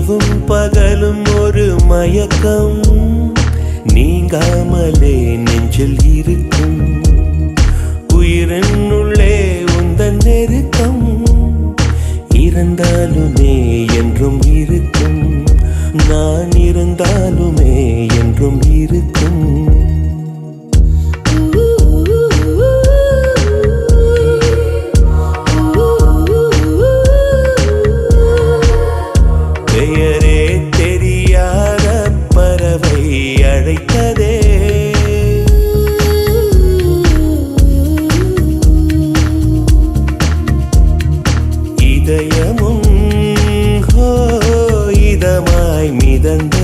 இரவும் பகலும் ஒரு மயக்கம் நீங்காமலே நெஞ்சில் இருக்கும். உயிரின் உள்ளே உந்தன் நெருக்கம் இருந்தாலுமே என்றும் இருக்கும். நான் இருந்தாலுமே என்றும் இருக்கும். பெயரே தெரியாத பறவை அழைத்ததே. இதயமும் இதமாய் மிதந்த